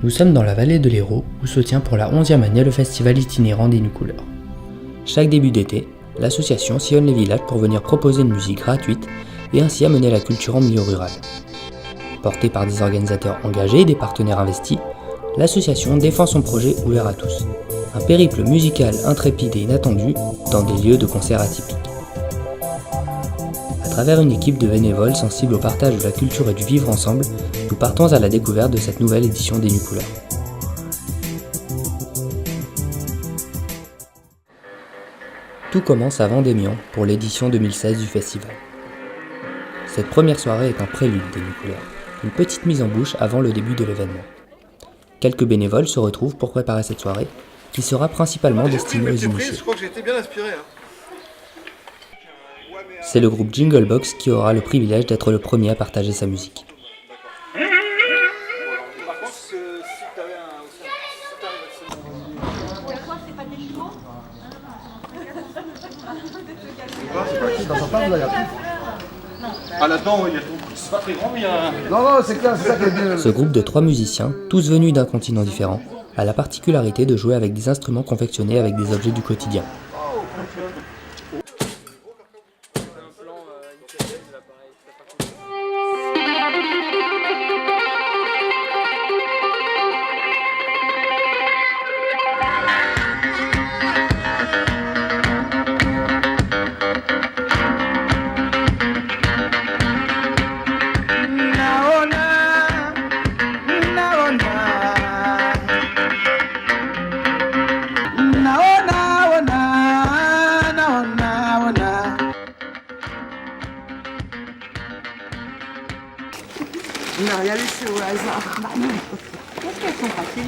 Nous sommes dans la vallée de l'Hérault où se tient pour la 11e année le festival itinérant des Nucouleurs. Chaque début d'été, l'association sillonne les villages pour venir proposer une musique gratuite et ainsi amener la culture en milieu rural. Portée par des organisateurs engagés et des partenaires investis, l'association défend son projet ouvert à tous. Un périple musical intrépide et inattendu dans des lieux de concert atypiques. À travers une équipe de bénévoles sensibles au partage de la culture et du vivre ensemble, nous partons à la découverte de cette nouvelle édition des Nucouleurs. Tout commence à Vendémian pour l'édition 2016 du festival. Cette première soirée est un prélude des Nucouleurs, une petite mise en bouche avant le début de l'événement. Quelques bénévoles se retrouvent pour préparer cette soirée, qui sera principalement destinée aux initiés. Je crois que j'ai été bien inspiré. C'est le groupe Jingle Box qui aura le privilège d'être le premier à partager sa musique. Ah là-dedans, il y a tout. C'est pas très grand, mais il y a... Non, c'est clair, c'est ça qui est bien. Ce groupe de 3 musiciens, tous venus d'un continent différent, a la particularité de jouer avec des instruments confectionnés avec des objets du quotidien. On n'a rien laissé au hasard. Qu'est-ce qu'elles sont passées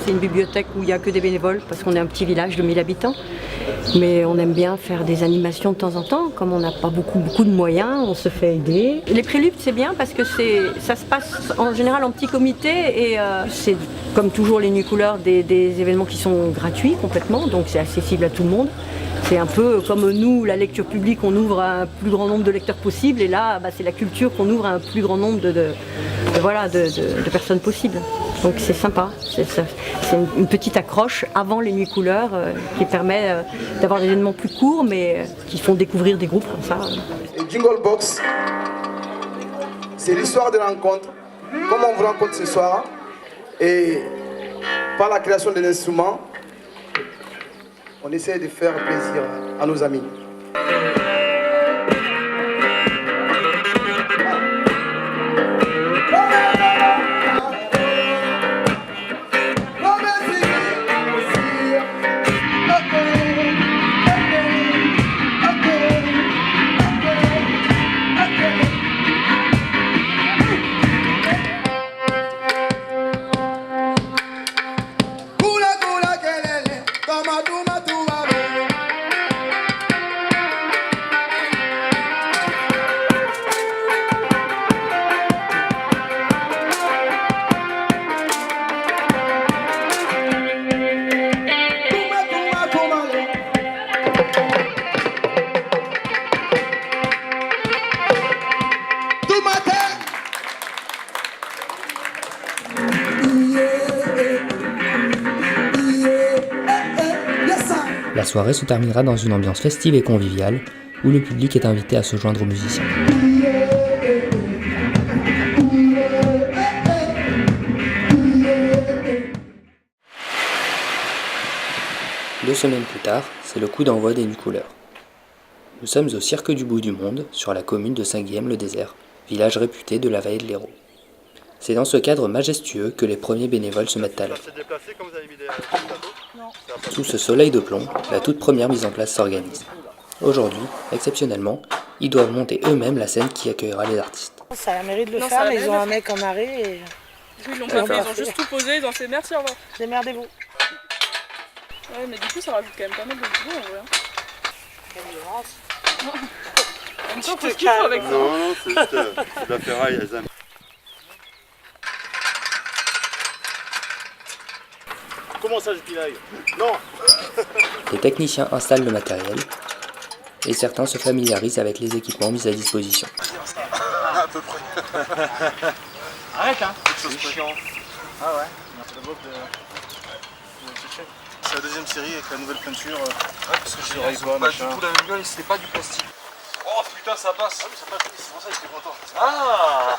C'est une bibliothèque où il n'y a que des bénévoles parce qu'on est un petit village de 1000 habitants. Mais on aime bien faire des animations de temps en temps. Comme on n'a pas beaucoup de moyens, on se fait aider. Les préludes, c'est bien parce que ça se passe en général en petit comité et c'est comme toujours les Nucouleurs des événements qui sont gratuits complètement, donc c'est accessible à tout le monde. C'est un peu comme nous, la lecture publique, on ouvre à un plus grand nombre de lecteurs possible et là, c'est la culture qu'on ouvre à un plus grand nombre de personnes possibles. Donc c'est sympa, c'est une petite accroche avant les Nucouleurs qui permet d'avoir des événements plus courts mais qui font découvrir des groupes comme ça. Et Jingle Box, c'est l'histoire de rencontre. Comment on vous rencontre ce soir et par la création de l'instrument, on essaie de faire plaisir à nos amis. La soirée se terminera dans une ambiance festive et conviviale, où le public est invité à se joindre aux musiciens. 2 semaines plus tard, c'est le coup d'envoi des Nucouleurs. Nous sommes au Cirque du Bout du Monde, sur la commune de Saint-Guilhem-le-Désert, village réputé de la vallée de l'Hérault. C'est dans ce cadre majestueux que les premiers bénévoles se mettent à l'œuvre. Sous ce soleil de plomb, la toute première mise en place s'organise. Aujourd'hui, exceptionnellement, ils doivent monter eux-mêmes la scène qui accueillera les artistes. Ça a la mairie de le faire, mais ils ont un mec en arrêt et... Ils l'ont pas fait, ils ont juste tout posé, ils ont fait merci, au revoir. Démerdez-vous. Ouais, mais du coup, ça rajoute quand même pas mal de boulot en vrai. En même temps, faut ce qu'il faut avec ça. Non, c'est juste de la ferraille, elles aiment. Comment ça, je pilaille? Non. Les techniciens installent le matériel et certains se familiarisent avec les équipements mis à disposition. À peu près. Arrête, hein. C'est chiant. Ah ouais. C'est la boîte de Tchétchèque. C'est la deuxième série avec la nouvelle peinture. Ouais, parce que Sur c'est iPhone, pas machin. du tout la même gueule, c'était pas du plastique. Oh putain, ça passe. Ah oui, ça passe, c'est pour ça que j'étais content. Ah.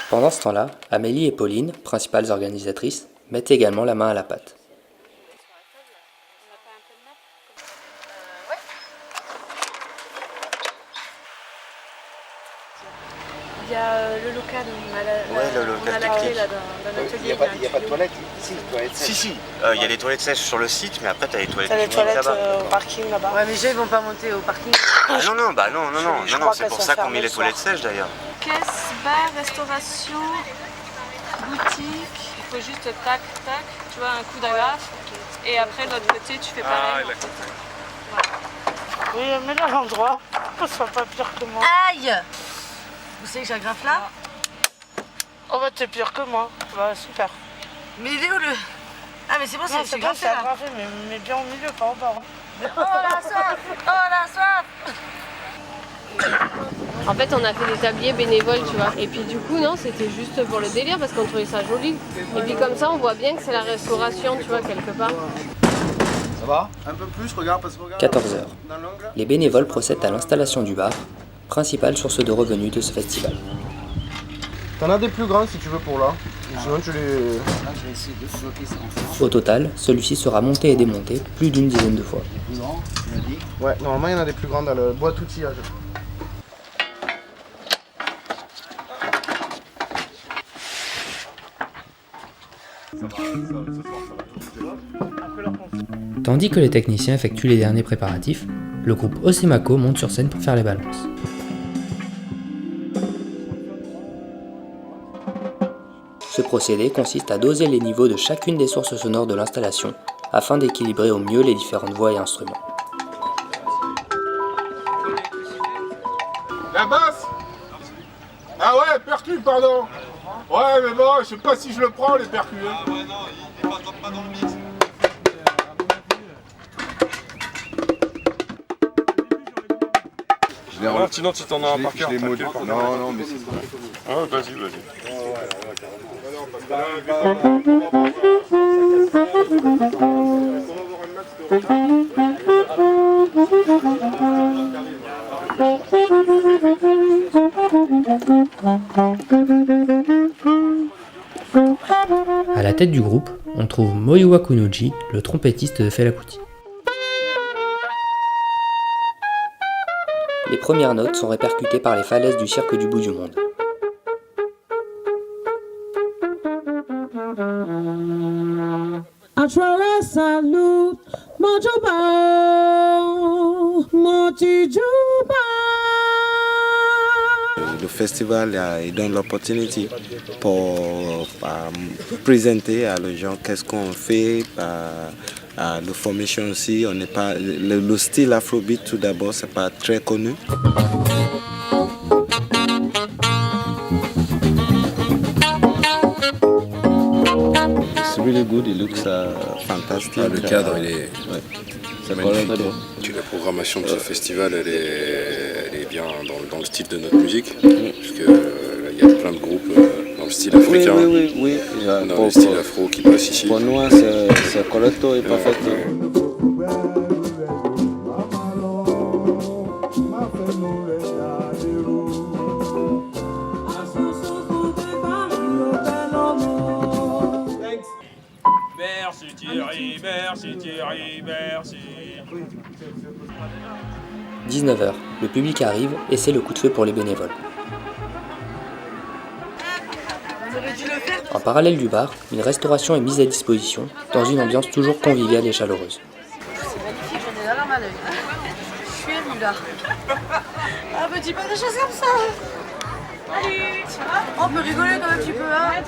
Pendant ce temps-là, Amélie et Pauline, principales organisatrices, mettent également la main à la pâte. Il y a le local, on a la clé là d'un atelier. Il n'y a pas de toilettes ici, toilettes sèches. Si, il y a les toilettes sèches sur le site, mais après t'as les toilettes T'as les publiques toilettes là-bas. au parking là-bas. Ouais, mais ils vont pas monter au parking. Ah non, non, Je crois c'est qu'elles pour sont ça qu'on fermées met les le soir. toilettes sèches d'ailleurs. Caisse, bar, restauration, boutique. Il faut juste tac, tac, tu vois, un coup d'agrafe. Et après, de l'autre côté, tu fais pareil. Oui, mais là l'endroit, ça soit pas pire que moi. Aïe! Vous savez que j'agrafe là? Oh bah t'es pire que moi. Bah super. Mais il est où le... Ah mais c'est bon, Non, c'est c'est bien, grave c'est là. aggravé, mais bien au milieu, pas au bord. Oh la soif! Oh la soif! En fait, on a fait des tabliers bénévoles, tu vois. Et puis du coup, non, c'était juste pour le délire parce qu'on trouvait ça joli. Et puis comme ça, on voit bien que c'est la restauration, tu vois, quelque part. Ça va? Un peu plus, regarde, parce que regarde. 14h. Dans l'angle. Les bénévoles procèdent à l'installation du bar, principale source de revenus de ce festival. T'en as des plus grands si tu veux pour là. Sinon tu les. Là, je vais essayer de flotter ça en fait. Au total, celui-ci sera monté et démonté plus d'une dizaine de fois. Les plus grands, tu l'as dit. Ouais, normalement il y en a des plus grands dans le boîte outillage. Tandis que les techniciens effectuent les derniers préparatifs, le groupe Osemaco monte sur scène pour faire les balances. Ce procédé consiste à doser les niveaux de chacune des sources sonores de l'installation afin d'équilibrer au mieux les différentes voix et instruments. La basse. Ah ouais, percu, pardon. Ouais, mais bon, je sais pas si je le prends, les percus. Hein. Ah ouais, non, il est pas dans le mix. Sinon, tu t'en as un par cœur. Non, non, mais c'est ça. Ah, vas-y. À la tête du groupe, on trouve Moyuwa Kunuji, le trompettiste de Fela Kuti. Les premières notes sont répercutées par les falaises du cirque du bout du monde. Le festival il donne l'opportunité pour présenter à les gens qu'est-ce qu'on fait, le formation aussi. On n'est pas le style afrobeat tout d'abord, c'est pas très connu. It's really good, it looks fantastic. Le cadre, il est magnifique. La programmation de ce festival, elle est bien dans le style de notre musique, parce que il y a plein de groupes dans le style africain, Oui. dans le style afro qui passent ici. Pour nous, c'est correcto et parfait. Merci Thierry, merci. 19h, le public arrive et c'est le coup de feu pour les bénévoles. En parallèle du bar, une restauration est mise à disposition dans une ambiance toujours conviviale et chaleureuse. C'est magnifique, j'en ai la larme à l'œil. Je suis émue là. Ah, me dis pas des choses comme ça. Allez, tu vois, on peut rigoler quand même un petit peu, hein.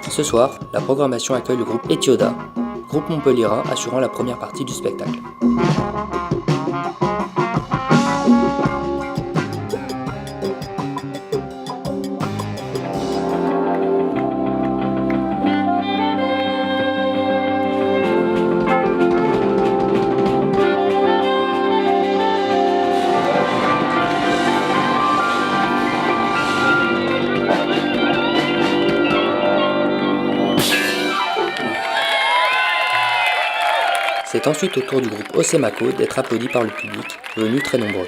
Ce soir, la programmation accueille le groupe Etioda, groupe montpelliérain assurant la première partie du spectacle. C'est ensuite au tour du groupe Ossemako d'être applaudi par le public, venu très nombreux.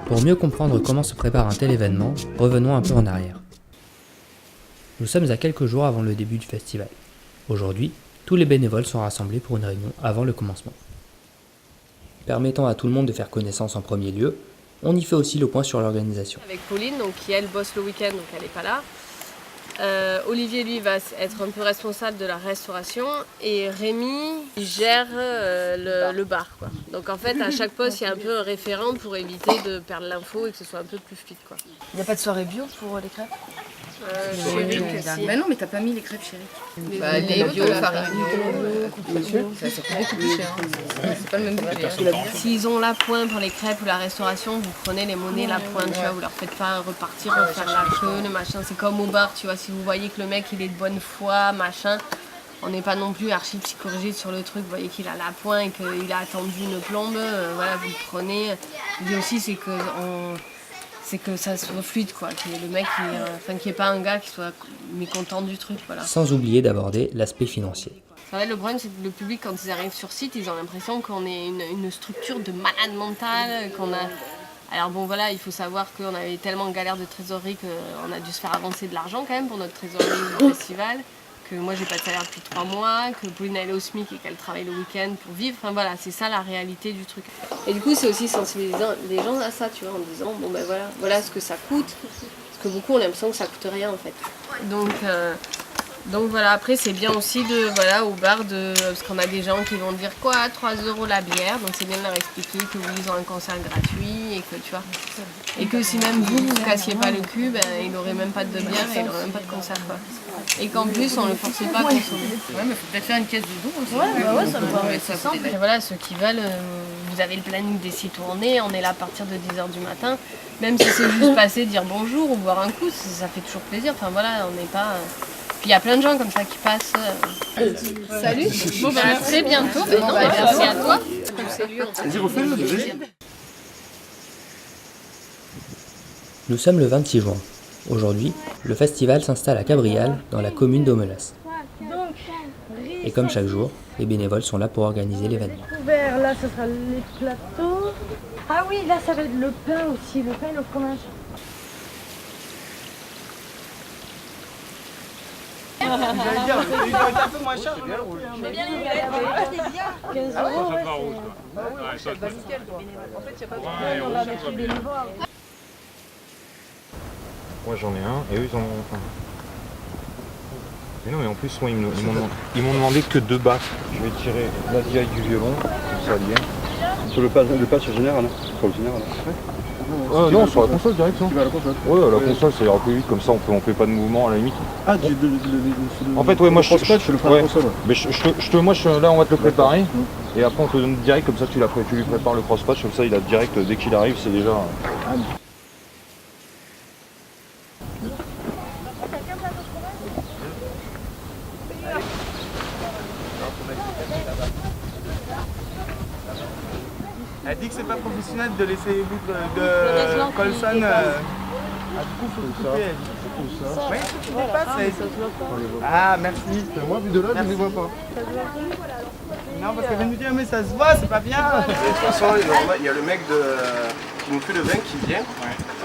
Pour mieux comprendre comment se prépare un tel événement, revenons un peu en arrière. Nous sommes à quelques jours avant le début du festival. Aujourd'hui, tous les bénévoles sont rassemblés pour une réunion avant le commencement. Permettant à tout le monde de faire connaissance en premier lieu, on y fait aussi le point sur l'organisation. Avec Pauline, donc, qui elle bosse le week-end, donc elle n'est pas là. Olivier, lui, va être un peu responsable de la restauration et Rémi il gère le bar, quoi. Donc en fait, à chaque poste, il y a un peu un référent pour éviter de perdre l'info et que ce soit un peu plus fluide, quoi. Il n'y a pas de soirée bio pour les crêpes si. Bah non, mais t'as pas mis les crêpes chéries. Les bio, farine bio, ça coûte beaucoup plus cher. C'est pas le même budget. S'ils ont la pointe pour les crêpes ou la restauration, vous prenez les monnaies la pointe, tu vois, vous leur faites pas repartir, refaire la queue, le machin. C'est comme au bar, tu vois, si vous voyez que le mec il est de bonne foi, machin, on n'est pas non plus archi psychorigide sur le truc, vous voyez qu'il a la pointe et qu'il a attendu une plombe, voilà, vous le prenez. L'idée aussi c'est que ça soit fluide, quoi, que le mec, qu'il n'y ait pas un gars qui soit mécontent du truc, voilà. Sans oublier d'aborder l'aspect financier. Ça va, le problème c'est que le public, quand ils arrivent sur site, ils ont l'impression qu'on est une structure de malade mental, qu'on a... Alors bon voilà, il faut savoir qu'on avait tellement de galères de trésorerie qu'on a dû se faire avancer de l'argent quand même pour notre trésorerie du festival, que moi j'ai pas de salaire depuis 3 mois, que Pauline elle est au SMIC et qu'elle travaille le week-end pour vivre, enfin voilà, c'est ça la réalité du truc. Et du coup c'est aussi sensibiliser les gens à ça, tu vois, en disant bon ben voilà ce que ça coûte, parce que beaucoup ont l'impression que ça coûte rien en fait. Donc voilà, après c'est bien aussi au bar, parce qu'on a des gens qui vont dire quoi, 3 € la bière, donc c'est bien de leur expliquer que oui, ils ont un concert gratuit et que tu vois, et que si même vous cassiez pas le cul, ben il n'aurait même pas de bière et il n'aurait même pas de concert, quoi. Et qu'en plus on le forçait pas à consommer. Ouais, mais faut peut-être faire une caisse de don aussi. Ouais, ça me paraît simple. Et voilà, ceux qui veulent, vous avez le planning des 6 tournées, on est là à partir de 10h du matin, même si c'est juste passer, dire bonjour ou boire un coup, ça fait toujours plaisir, enfin voilà, on n'est pas... Il y a plein de gens comme ça qui passent. Salut. Bon, ben, à très bientôt. Merci à toi. Nous sommes le 26 juin. Aujourd'hui, le festival s'installe à Cabrial, dans la commune d'Aumelas. Et comme chaque jour, les bénévoles sont là pour organiser l'événement. Là, ce sera les plateaux. Ah oui, là, ça va être le pain aussi, le pain et le fromage. J'allais dire, il doit être un peu moins cher. Mais bien, il est bien. 15 €, ouais, c'est pas nickel, quoi. En fait, il n'y a pas de problème, on va mettre les bénévoles. Moi j'en ai un et eux ils en ont un. Mais non, mais en plus moi, ils m'ont demandé que 2 bacs. Je vais tirer la direct du violon, comme ça lié. Sur le patch général, sur le général. Non, sur la console direct. Ouais, la console ça ira plus vite, comme ça on fait pas de mouvement à la limite. Ah, en fait, ouais, moi je le prends à la console. Mais là on va te le préparer et après on te le donne direct, comme ça tu lui prépares le cross-patch, comme ça il a direct dès qu'il arrive, c'est déjà. Elle dit que c'est pas professionnel de laisser les boucles de Colson coup, faut couper, elle dit. Ça, Oui, tu dépasses, ça se voit pas. Ah, merci. Moi, vu de là, je ne les vois pas. Non, parce qu'elle vient nous dire, mais ça se voit, c'est pas bien. De toute façon, il y a le mec qui nous fait le vin qui vient.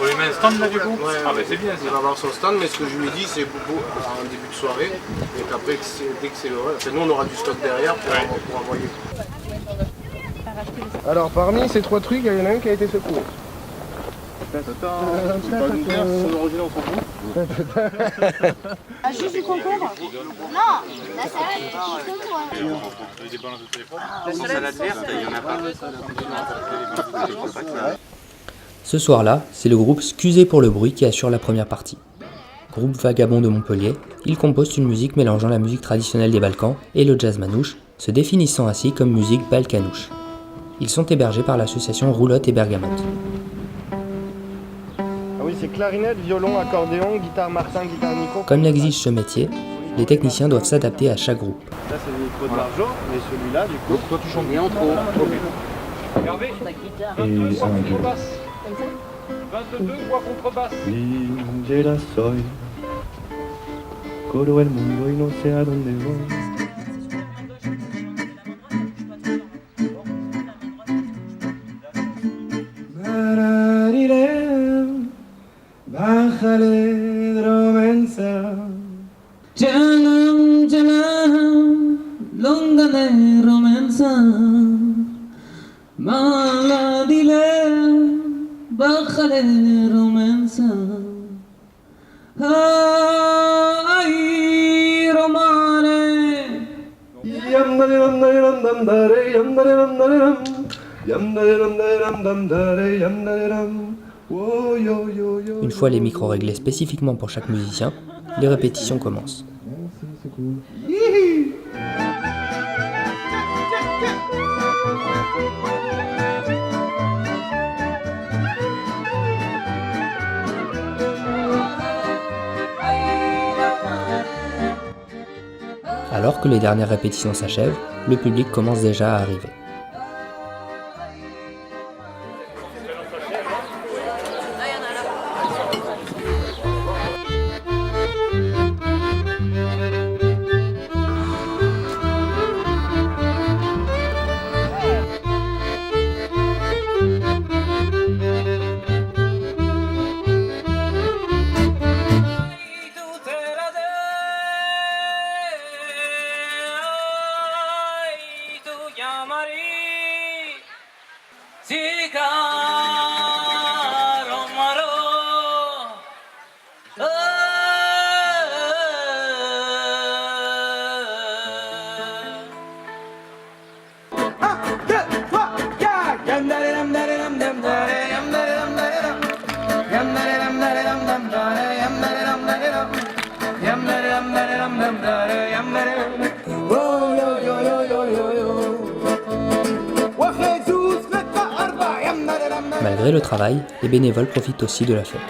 On lui met un stand là du coup. Ouais, Ah bah c'est bien. il va avoir son stand, mais ce que je lui ai dit, c'est en début de soirée. Et qu'après, dès que c'est le vrai, nous on aura du stock derrière pour envoyer. Alors, parmi ces 3 trucs, il y en a un qui a été secouru. Ah, juste du concombre? Non, la salade, du concombre. La salade verte, il n'y en a pas. Ce soir-là, c'est le groupe Scusez pour le bruit qui assure la première partie. Groupe vagabond de Montpellier, ils composent une musique mélangeant la musique traditionnelle des Balkans et le jazz manouche, se définissant ainsi comme musique balkanouche. Ils sont hébergés par l'association Roulotte et Bergamote. Ah oui, c'est clarinette, violon, accordéon, guitare Martin, guitare Nico. Comme l'exige ce métier, les techniciens doivent s'adapter à chaque groupe. Ça c'est le micro de l'argent, mais celui-là du coup. Toi tu chantes bien trop. Regardez. Et Contrebasse. 22 voix contrebasse. Lingera soy, corro el mundo y no sé a dónde voy. Bájale dromensa. Jalam jalam longane romansa mala dile bájale romansa ay romare Yam dare dam dare dam dam dare yam dare dam dare dam yam dare dam dare dam dam dare yam dare dam. Oh, yo, yo, yo. Une fois les micros réglés spécifiquement pour chaque musicien, les répétitions commencent. C'est cool. Alors que les dernières répétitions s'achèvent, le public commence déjà à arriver. Malgré le travail, les bénévoles profitent aussi de la fête.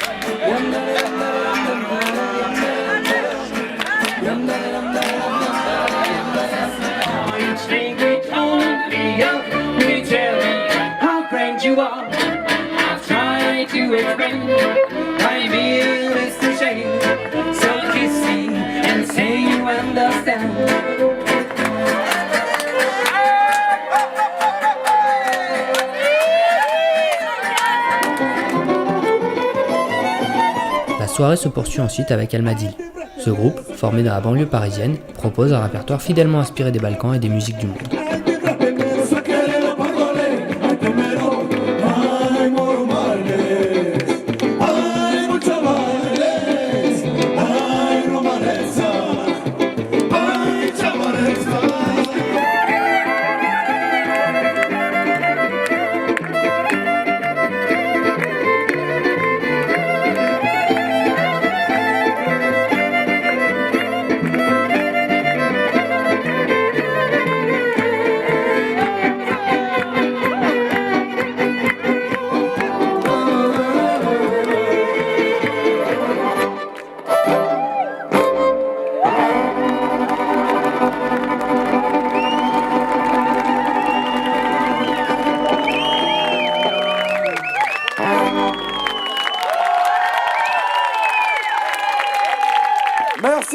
La soirée se poursuit ensuite avec Almadil. Ce groupe, formé dans la banlieue parisienne, propose un répertoire fidèlement inspiré des Balkans et des musiques du monde.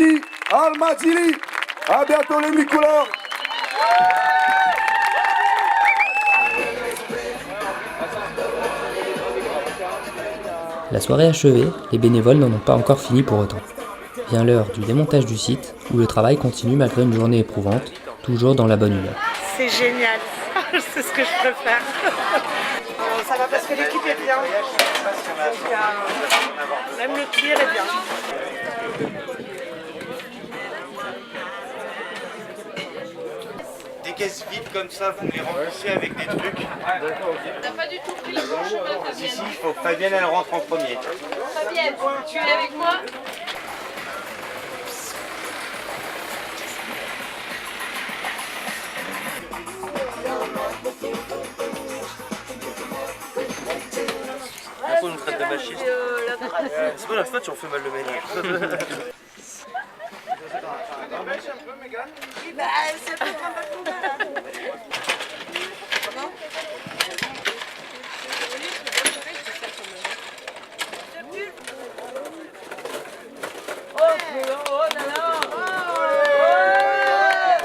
Merci Al-Mazili. À bientôt les mi-couleurs. La soirée achevée, les bénévoles n'en ont pas encore fini pour autant. Vient l'heure du démontage du site, où le travail continue malgré une journée éprouvante, toujours dans la bonne humeur. C'est génial, c'est ce que je préfère. Ça va parce que l'équipe est bien. Donc, même le tir est bien. Des caisses vides comme ça, vous les remplissez avec des trucs. D'accord, ok. T'as pas du tout pris le bon chemin, Fabienne. Si, il faut que Fabienne elle rentre en premier. Fabienne, tu es avec moi? Pourquoi on nous traite de machistes? C'est pas la faute si on fait mal le ménage.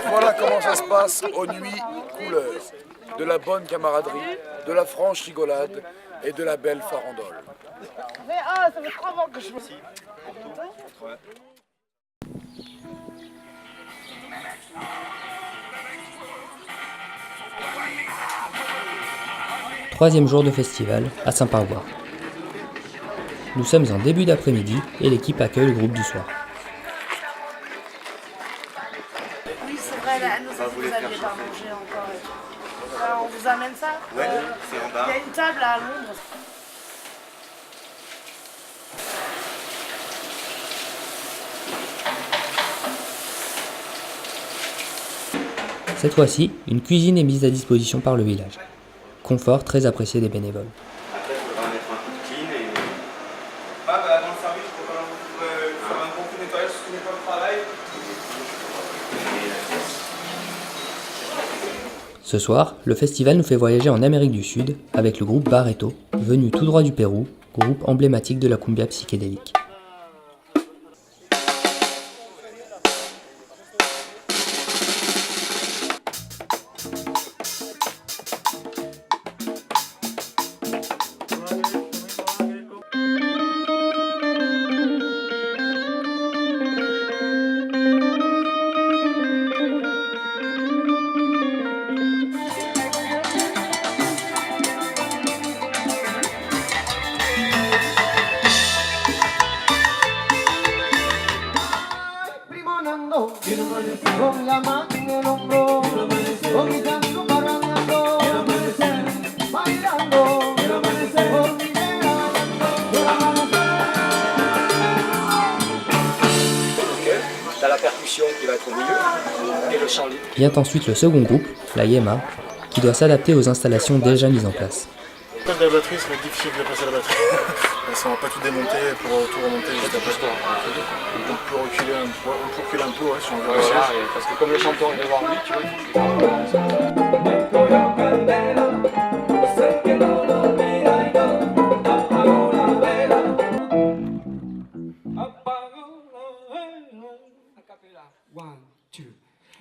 Voilà comment ça se passe aux nuits couleurs. De la bonne camaraderie, de la franche rigolade et de la belle farandole. Ça fait 3 mois que je me suis... Troisième jour de festival à Saint-Parois. Nous sommes en début d'après-midi et l'équipe accueille le groupe du soir. Oui, c'est vrai, là, nous aussi, vous n'aviez pas mangé encore. Et tout. On vous amène ça? Ouais, c'est en bas. Il y a une table à Londres. Cette fois-ci, une cuisine est mise à disposition par le village. Confort très apprécié des bénévoles. Après, il faudra mettre un coup de clean et... Ah bah dans le service, il faut quand même faire un bon coup de nettoyage, ce qui n'est pas le travail. Ce soir, le festival nous fait voyager en Amérique du Sud avec le groupe Barreto, venu tout droit du Pérou, groupe emblématique de la cumbia psychédélique. Con la mano en el hombro, vomitando, parrandando, bailando, por mi vera, T'as la percussion qui va être au milieu et le chant libre. Vient ensuite le second groupe, la Yema, qui doit s'adapter aux installations déjà mises en place. La batterie, ça va être difficile de passer la batterie. Ça va pas tout démonter pour tout remonter juste après. On peut reculer un peu, ouais, si on veut réussir. Parce que comme le chanteur est devant lui, tu vois.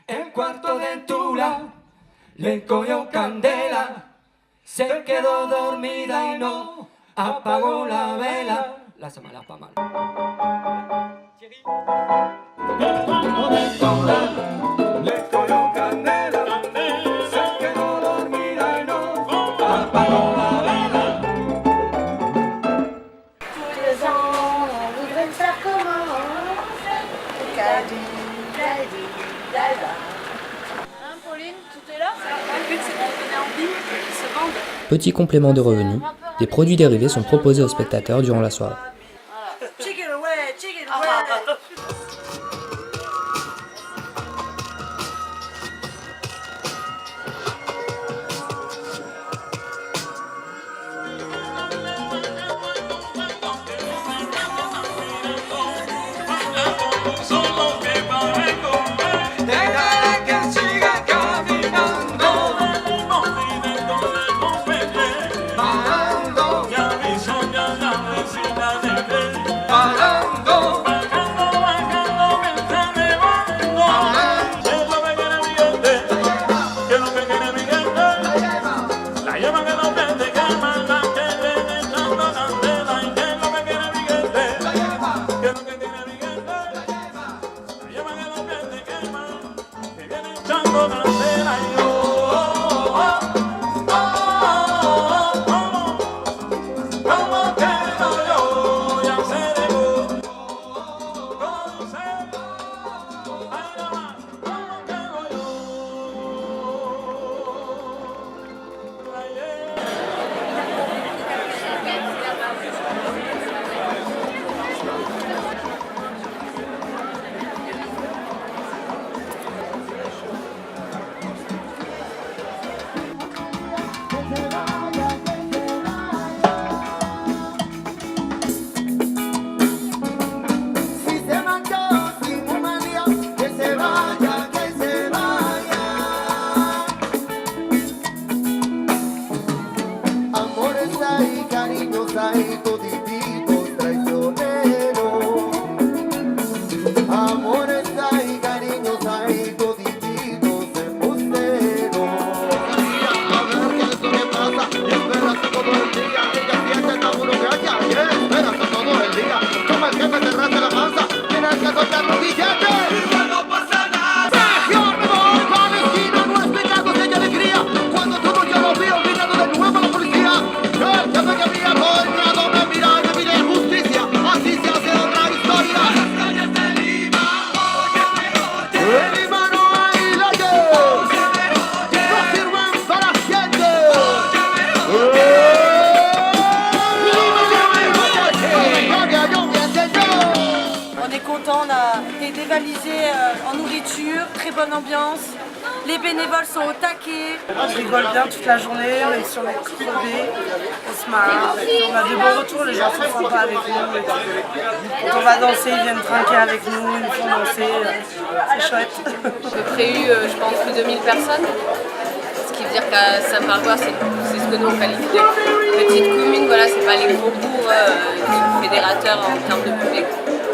El cuarto de Tula le cogió candela, se quedó dormida y no apagó la vela. La semana pa' mal. El cuarto de Tula le cogió candela, se quedó dormida y no apagó la vela. Tous les ans, on voudrait me faire comment? Hein, Pauline, tout est là. Le but, c'est de donner envie qu'ils se vendent. Petit complément de revenus, des produits dérivés sont proposés aux spectateurs durant la soirée. Chicken away, chicken away. Bajando, ya vi soñar la vecina de En nourriture, très bonne ambiance. Les bénévoles sont au taquet. Je rigole bien toute la journée, même si on est crevés, on se marre. On a de bons retours, les gens sont sympas avec nous. Quand on va danser, ils viennent trinquer avec nous, ils nous font danser. C'est chouette. J'ai à peu près eu, je pense, plus de 1000 personnes. Ce qui veut dire qu'à Saint-Margois, c'est ce que nous on qualifie de petite commune. Voilà, c'est pas les gros bourgs qui sont fédérateurs en termes de public.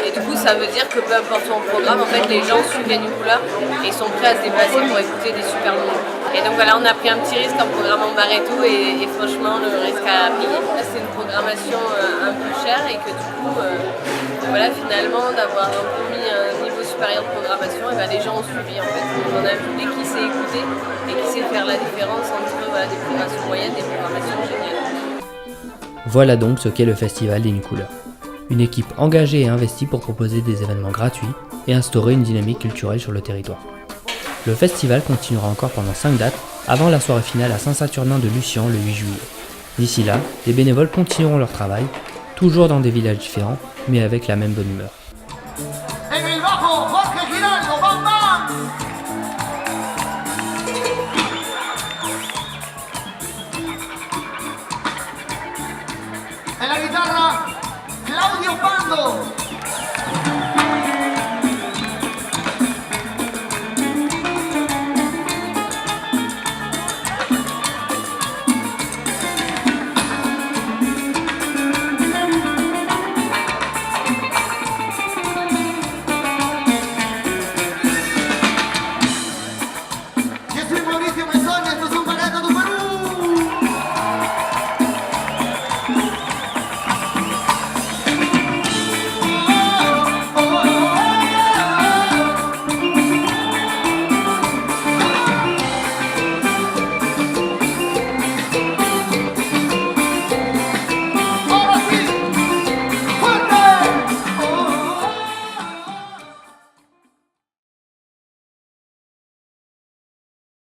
Et du coup, ça veut dire que peu importe son programme, en fait, les gens suivent Nucoular et ils sont prêts à se déplacer pour écouter des super groupes. Et donc voilà, on a pris un petit risque en programmant Barreto et franchement, le risque a payé. C'est une programmation un peu chère et que du coup, voilà, finalement, d'avoir un peu mis un niveau supérieur de programmation, et ben, les gens ont suivi en fait. On a un public qui sait écouter et qui sait faire la différence entre voilà, des programmations moyennes et des programmations géniales. Voilà donc ce qu'est le Festival des Nucoular. Une équipe engagée et investie pour proposer des événements gratuits et instaurer une dynamique culturelle sur le territoire. Le festival continuera encore pendant 5 dates avant la soirée finale à Saint-Saturnin de Lucian le 8 juillet. D'ici là, les bénévoles continueront leur travail, toujours dans des villages différents, mais avec la même bonne humeur. En la guitarra, Claudio Pando.